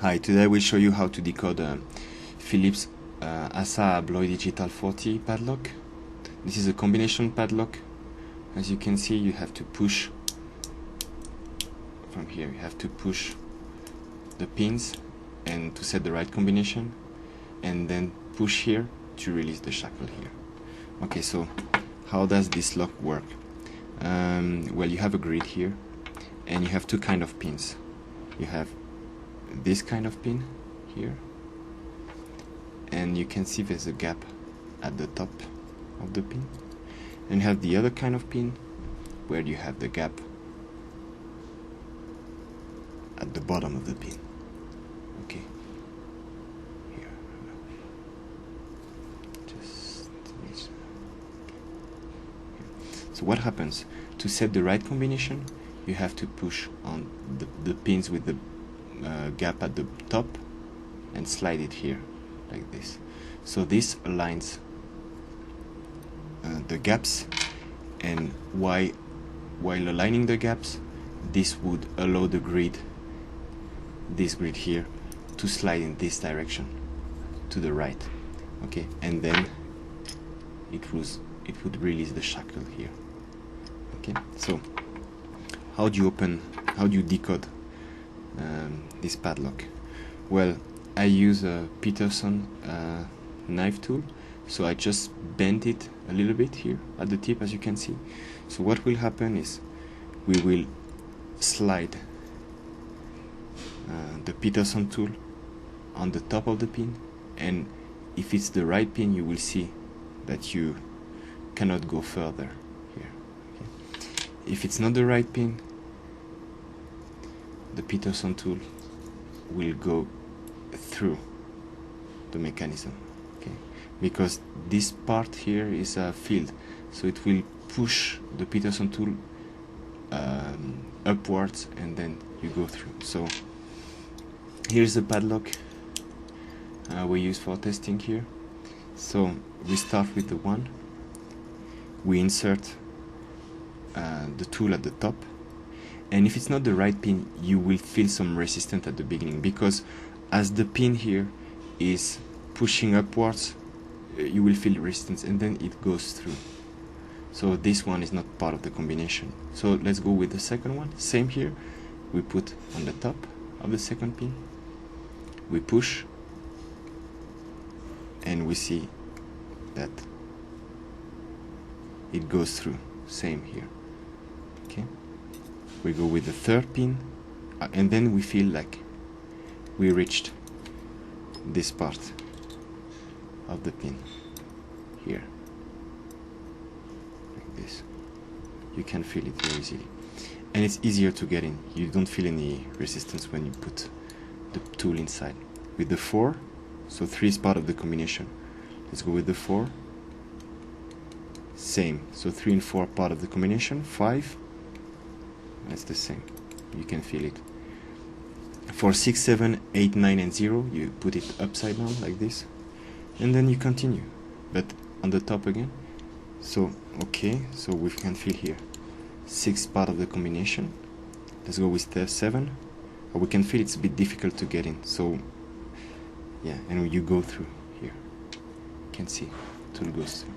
Hi, today I will show you how to decode a Phillips ASSA Abloy Digital 40 padlock. This is a combination padlock. As you can see, you have to push from here. You have to push the pins and to set the right combination, and then push here to release the shackle here. Okay, so how does this lock work? Well, you have a grid here, and you have two kind of pins. You have this kind of pin here, and you can see there's a gap at the top of the pin, and you have the other kind of pin where you have the gap at the bottom of the pin. Okay, here, just here. So what happens to set the right combination? You have to push on the pins with the gap at the top and slide it here like this. So this aligns the gaps, and while aligning the gaps, this would allow the grid, this grid here, to slide in this direction to the right. Okay, and then it would release the shackle here. Okay, so how do you decode this padlock? Well, I use a Peterson knife tool, so I just bent it a little bit here at the tip, as you can see. So what will happen is we will slide the Peterson tool on the top of the pin, and if it's the right pin, you will see that you cannot go further here. Okay. If it's not the right pin, the Peterson tool will go through the mechanism, okay? Because this part here is a field, so it will push the Peterson tool upwards, and then you go through. So here's the padlock we use for testing here. So we start with the one, we insert the tool at the top, and if it's not the right pin, you will feel some resistance at the beginning, because as the pin here is pushing upwards, you will feel resistance, and then it goes through. So this one is not part of the combination. So let's go with the second one. Same here, we put on the top of the second pin, we push, and we see that it goes through. Same here. Okay, we go with the third pin, and then we feel like we reached this part of the pin here, like this. You can feel it very easily, and it's easier to get in. You don't feel any resistance when you put the tool inside. With the 4, so 3 is part of the combination. Let's go with the 4. Same, so 3 and 4 are part of the combination. 5, that's the same. You can feel it. For 6, 7, 8, 9, and 0, you put it upside down like this, and then you continue, but on the top again. So okay, so we can feel here 6 part of the combination. Let's go with step 7. We can feel it's a bit difficult to get in, so yeah, and you go through here. You can see tool goes through.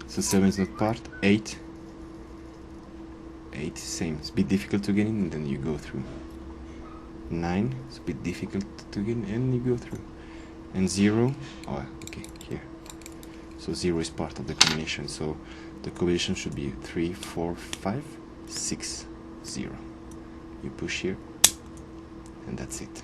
So 7 is not part. 8, same, it's a bit difficult to get in, and then you go through. 9, it's a bit difficult to get in, and you go through. And 0, oh, okay, here. So 0 is part of the combination, so the combination should be 3, 4, 5, 6, 0. You push here, and that's it.